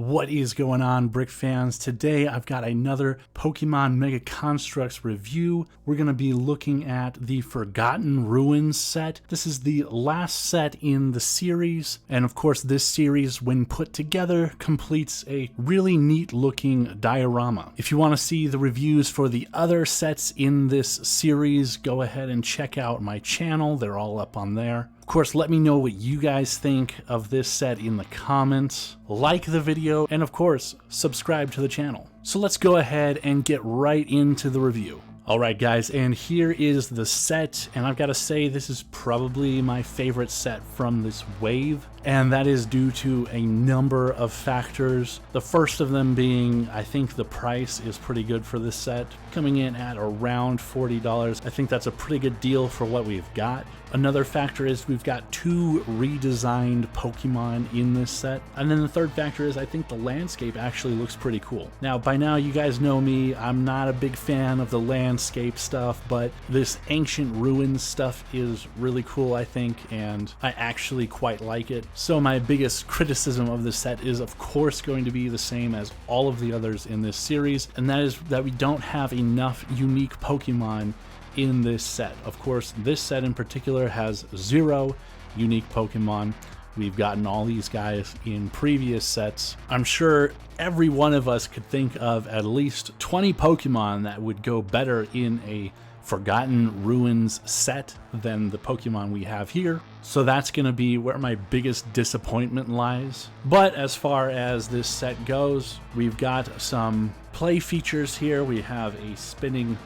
What is going on, Brick fans? Today I've got another Pokemon Mega Construx review. We're going to be looking at the Forgotten Ruins set. This is the last set in the series, and of course this series, when put together, completes a really neat looking diorama. If you want to see the reviews for the other sets in this series, go ahead and check out my channel. They're all up on there. Of course, let me know what you guys think of this set in the comments. Like the video, and of course, subscribe to the channel. So let's go ahead and get right into the review. Alright guys, and here is the set, and I've got to say this is probably my favorite set from this wave, and that is due to a number of factors. The first of them being, I think the price is pretty good for this set, coming in at around $40. I think that's a pretty good deal for what we've got. Another factor is we've got two redesigned Pokemon in this set. And then the third factor is I think the landscape actually looks pretty cool. Now, by now you guys know me, I'm not a big fan of the landscape stuff, but this ancient ruins stuff is really cool, I think, and I actually quite like it. So my biggest criticism of this set is of course going to be the same as all of the others in this series, and that is that we don't have enough unique Pokemon in this set. Of course, this set in particular has 0 unique Pokemon. We've gotten all these guys in previous sets. I'm sure every one of us could think of at least 20 Pokemon that would go better in a Forgotten Ruins set than the Pokemon we have here. So that's going to be where my biggest disappointment lies. But as far as this set goes, we've got some play features here. We have a spinning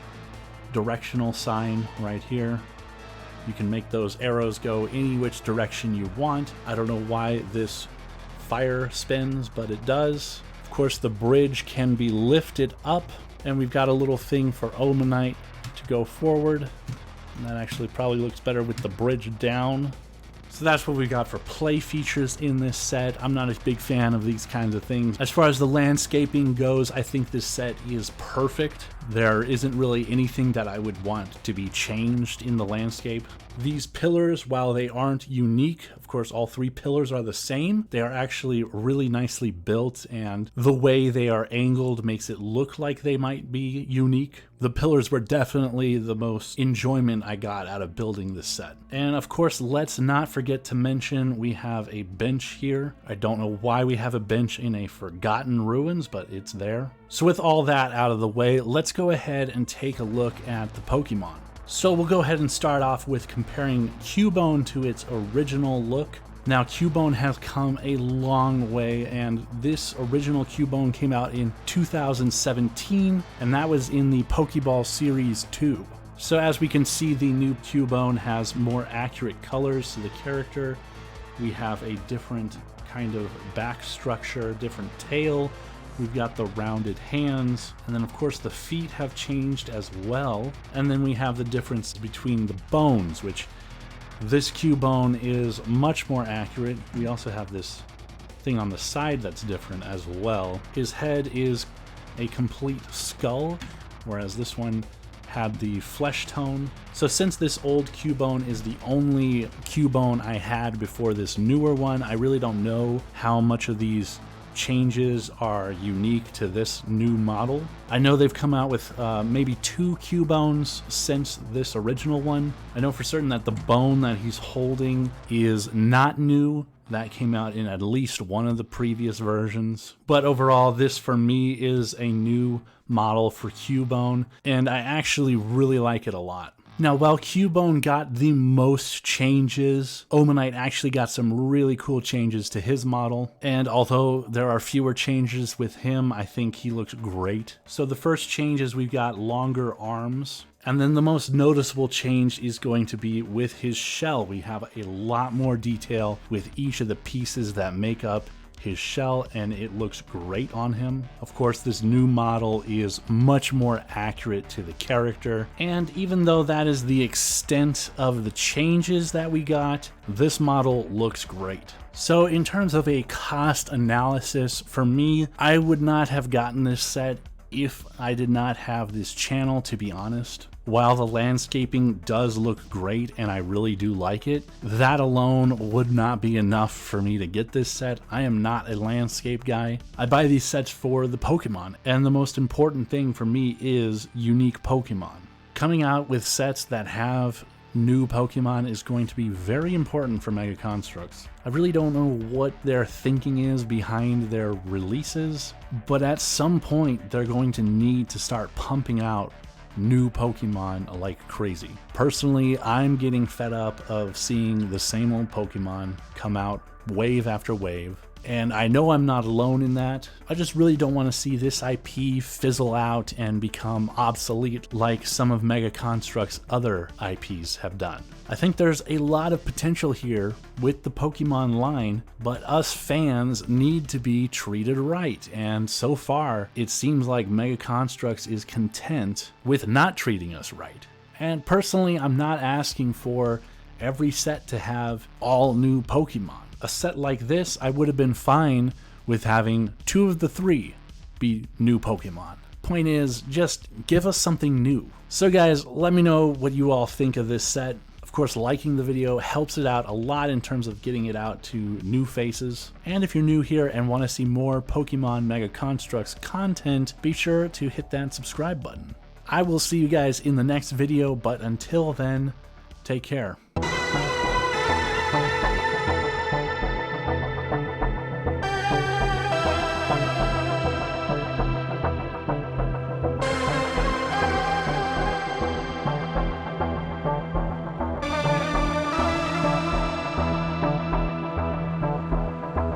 directional sign right here. You can make those arrows go any which direction you want. I don't know why this fire spins, but it does. Of course, the bridge can be lifted up, and we've got a little thing for Omanite to go forward. And that actually probably looks better with the bridge down. So that's what we got for play features in this set. I'm not a big fan of these kinds of things. As far as the landscaping goes, I think this set is perfect. There isn't really anything that I would want to be changed in the landscape. These pillars, while they aren't unique, of course all 3 pillars are the same, they are actually really nicely built, and the way they are angled makes it look like they might be unique. The pillars were definitely the most enjoyment I got out of building this set. And of course, let's not forget to mention we have a bench here. I don't know why we have a bench in a Forgotten Ruins, but it's there. So with all that out of the way, let's go ahead and take a look at the Pokemon. So we'll go ahead and start off with comparing Cubone to its original look. Now, Cubone has come a long way, and this original Cubone came out in 2017, and that was in the Pokeball Series 2. So as we can see, the new Cubone has more accurate colors to the character. We have a different kind of back structure, different tail. We've got the rounded hands, and then of course the feet have changed as well. And then we have the difference between the bones, which this Cubone is much more accurate. We also have this thing on the side that's different as well. His head is a complete skull, whereas this one had the flesh tone. So since this old Cubone is the only Cubone I had before this newer one, I really don't know how much of these changes are unique to this new model. I know they've come out with maybe 2 Cubones since this original one. I know for certain that the bone that he's holding is not new. That came out in at least one of the previous versions. But overall, this for me is a new model for Cubone, and I actually really like it a lot. Now, while Cubone got the most changes, Omanite actually got some really cool changes to his model, and although there are fewer changes with him, I think he looks great. So the first change is we've got longer arms, and then the most noticeable change is going to be with his shell. We have a lot more detail with each of the pieces that make up his shell, and it looks great on him. Of course, this new model is much more accurate to the character, and even though that is the extent of the changes that we got, this model looks great. So in terms of a cost analysis, for me, I would not have gotten this set if I did not have this channel, to be honest. While the landscaping does look great and I really do like it, that alone would not be enough for me to get this set. I am not a landscape guy. I buy these sets for the Pokemon, and the most important thing for me is unique Pokemon. Coming out with sets that have new Pokemon is going to be very important for Mega Construx. I really don't know what their thinking is behind their releases, but at some point they're going to need to start pumping out new Pokemon like crazy. Personally, I'm getting fed up of seeing the same old Pokemon come out wave after wave. And I know I'm not alone in that. I just really don't want to see this IP fizzle out and become obsolete like some of Mega Construx's other IPs have done. I think there's a lot of potential here with the Pokemon line, but us fans need to be treated right. And so far, it seems like Mega Construx is content with not treating us right. And personally, I'm not asking for every set to have all new Pokemon. A set like this, I would have been fine with having 2 of the 3 be new Pokemon. Point is, just give us something new. So guys, let me know what you all think of this set. Of course, liking the video helps it out a lot in terms of getting it out to new faces. And if you're new here and want to see more Pokemon Mega Construx content, be sure to hit that subscribe button. I will see you guys in the next video, but until then, take care.